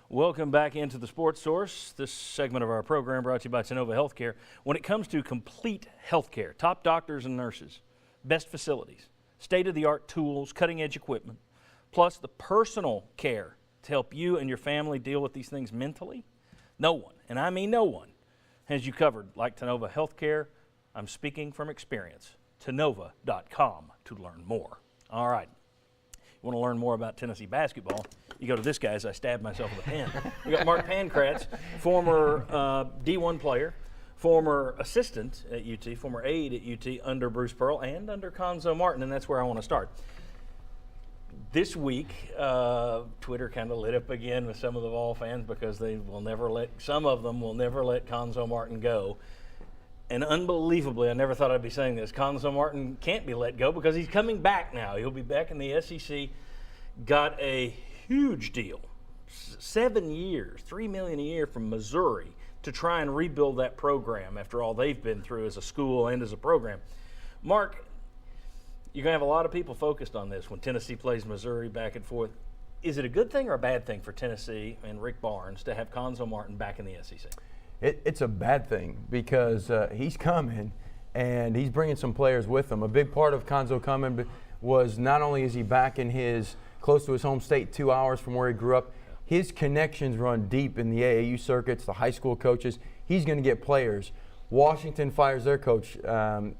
Welcome back into the Sports Source. This segment of our program brought to you by Tennova Healthcare. When it comes to complete healthcare, top doctors and nurses, best facilities, state-of-the-art tools, cutting-edge equipment, plus the personal care to help you and your family deal with these things mentally, no one, and I mean no one, has you covered like Tennova Healthcare. I'm speaking from experience. Tennova.com to learn more. All right. You want to learn more about Tennessee basketball, you go to this guy as I stab myself with a pen. We got Mark Pankratz, former D1 player, former assistant at UT, former aide at UT under Bruce Pearl and under Cuonzo Martin, and that's where I want to start. This week, Twitter kind of lit up again with some of the Vol fans because some of them will never let Cuonzo Martin go. And unbelievably, I never thought I'd be saying this, Cuonzo Martin can't be let go because he's coming back now. He'll be back in the SEC. Got a huge deal, 7 years, $3 million a year from Missouri to try and rebuild that program after all they've been through as a school and as a program. Mark, you're going to have a lot of people focused on this when Tennessee plays Missouri back and forth. Is it a good thing or a bad thing for Tennessee and Rick Barnes to have Cuonzo Martin back in the SEC? It's a bad thing because he's coming and he's bringing some players with him. A big part of Cuonzo coming was not only is he back in close to his home state, 2 hours from where he grew up, his connections run deep in the AAU circuits, the high school coaches. He's going to get players. Washington fires their coach.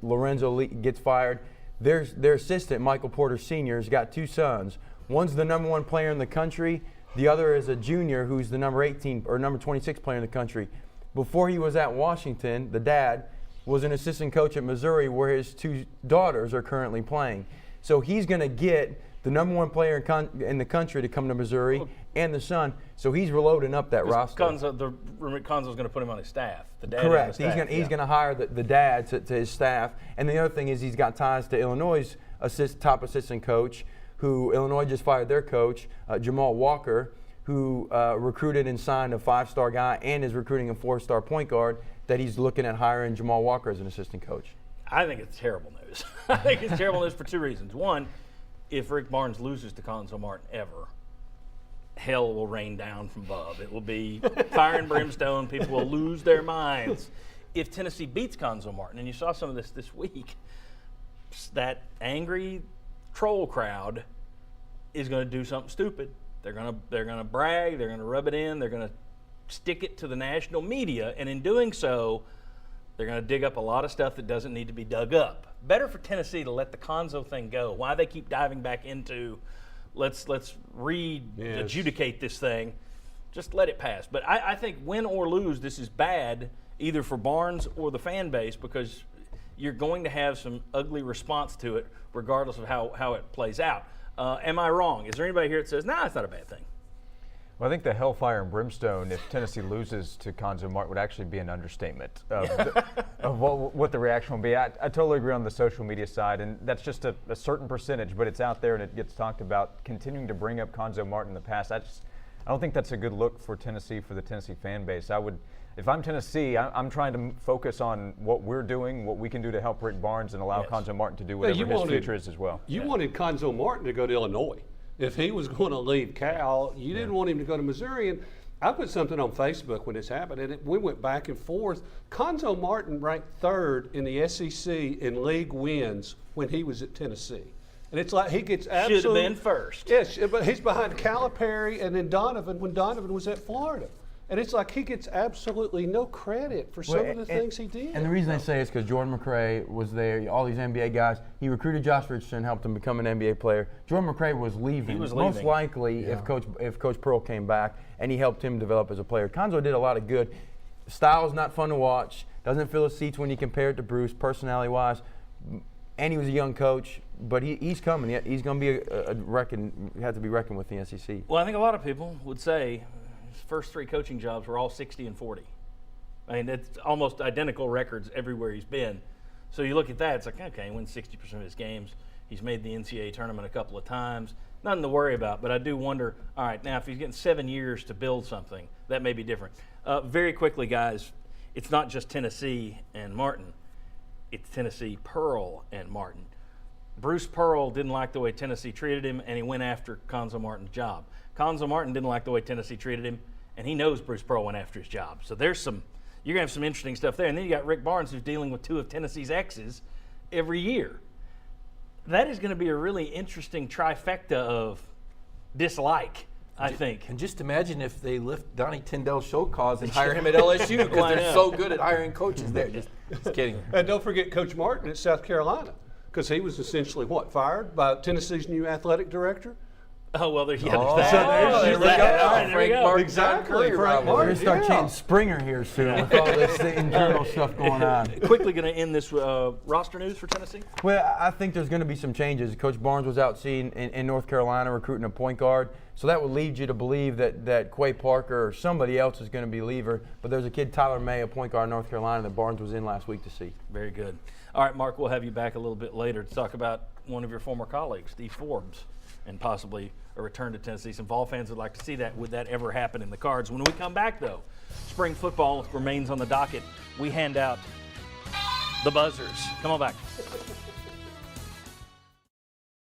Lorenzo Lee gets fired. Their assistant, Michael Porter Sr., has got 2 sons. One's the #1 player in the country. The other is a junior who's the number 18 or number 26 player in the country. Before he was at Washington, the dad was an assistant coach at Missouri where his 2 daughters are currently playing. So he's going to get the #1 player in the country to come to Missouri and the son. So he's reloading up that roster. Cuonzo's going to put him on his staff. The dad Correct. On the staff. He's going to hire the dad to his staff. And the other thing is he's got ties to Illinois' top assistant coach, who Illinois just fired their coach, Jamal Walker, who recruited and signed a 5-star guy and is recruiting a 4-star point guard that he's looking at hiring Jamal Walker as an assistant coach. I think it's terrible news. I think it's terrible news for 2 reasons. One, if Rick Barnes loses to Cuonzo Martin ever, hell will rain down from above. It will be fire and brimstone. People will lose their minds. If Tennessee beats Cuonzo Martin, and you saw some of this week, that angry troll crowd is going to do something stupid. They're going to brag. They're going to rub it in. They're going to stick it to the national media, and in doing so, they're going to dig up a lot of stuff that doesn't need to be dug up. Better for Tennessee to let the Cuonzo thing go. Why they keep diving back into let's adjudicate this thing. Just let it pass. But I think win or lose, this is bad either for Barnes or the fan base because you're going to have some ugly response to it regardless of how it plays out. Am I wrong? Is there anybody here that says, nah, it's not a bad thing? Well, I think the hellfire and brimstone, if Tennessee loses to Cuonzo Martin, would actually be an understatement of what the reaction will be. I totally agree on the social media side, and that's just a certain percentage, but it's out there and it gets talked about. Continuing to bring up Cuonzo Martin in the past, I don't think that's a good look for Tennessee, for the Tennessee fan base. If I'm Tennessee, I'm trying to focus on what we're doing, what we can do to help Rick Barnes and allow Cuonzo Martin to do whatever his future is as well. You wanted Cuonzo Martin to go to Illinois. If he was going to leave Cal, you didn't want him to go to Missouri. And I put something on Facebook when this happened, and we went back and forth. Cuonzo Martin ranked 3rd in the SEC in league wins when he was at Tennessee. And it's like he gets absolutely. Should have been first. Yes, but he's behind Calipari and then Donovan when Donovan was at Florida. And it's like he gets absolutely no credit for some of the things he did. And the reason I say it is because Jordan McRae was there, all these NBA guys. He recruited Josh Richardson, helped him become an NBA player. Jordan McRae was leaving. He was leaving. Most likely if Coach Pearl came back, and he helped him develop as a player. Cuonzo did a lot of good. Style's not fun to watch. Doesn't fill his seats when you compare it to Bruce, personality-wise. And he was a young coach, but he's coming. He's going to be have to be reckoned with the SEC. Well, I think a lot of people would say his first 3 coaching jobs were all 60 and 40. I mean, it's almost identical records everywhere he's been. So you look at that, it's like, okay, he wins 60% of his games. He's made the NCAA tournament a couple of times. Nothing to worry about, but I do wonder, all right, now if he's getting 7 years to build something, that may be different. Very quickly, guys, it's not just Tennessee and Martin. It's Tennessee, Pearl, and Martin. Bruce Pearl didn't like the way Tennessee treated him, and he went after Cuonzo Martin's job. Cuonzo Martin didn't like the way Tennessee treated him, and he knows Bruce Pearl went after his job. So you're going to have some interesting stuff there. And then you got Rick Barnes, who's dealing with 2 of Tennessee's exes every year. That is going to be a really interesting trifecta of dislike, I think. And just imagine if they lift Donnie Tyndall's show cause and hire him at LSU because Why they're not? so good at hiring coaches there. Just kidding. And don't forget Coach Martin at South Carolina, because he was essentially fired by Tennessee's new athletic director. Oh, well, there's that. Oh, There's there we that. go. All right, there we Frank go. Martin, Exactly, John Curry Frank rivalry. We're Martin. going to start Yeah. chanting Springer here soon with all this internal stuff going on. Quickly going to end this roster news for Tennessee. Well, I think there's going to be some changes. Coach Barnes was out seen in North Carolina recruiting a point guard, so that would lead you to believe that Quay Parker or somebody else is going to be leaver. But there's a kid, Tyler May, a point guard in North Carolina that Barnes was in last week to see. Very good. All right, Mark, we'll have you back a little bit later to talk about one of your former colleagues, Steve Forbes, and possibly a return to Tennessee. Some Vol fans would like to see that. Would that ever happen in the cards? When we come back, though, spring football remains on the docket. We hand out the buzzers. Come on back.